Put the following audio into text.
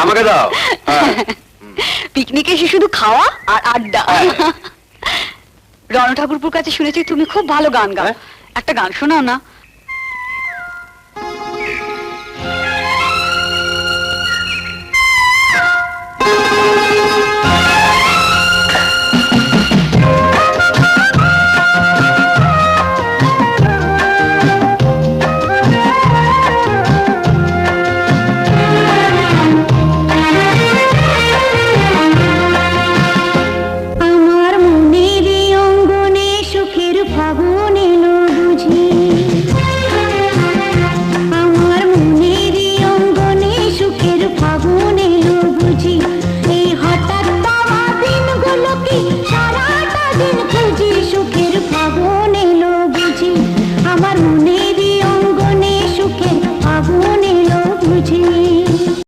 আমাকে দাও। পিকনিকে এসে শুধু খাওয়া আর আড্ডা। রণ ঠাকুরপুর কাছে শুনেছি তুমি খুব ভালো গান গাও, একটা গান শোনাও না।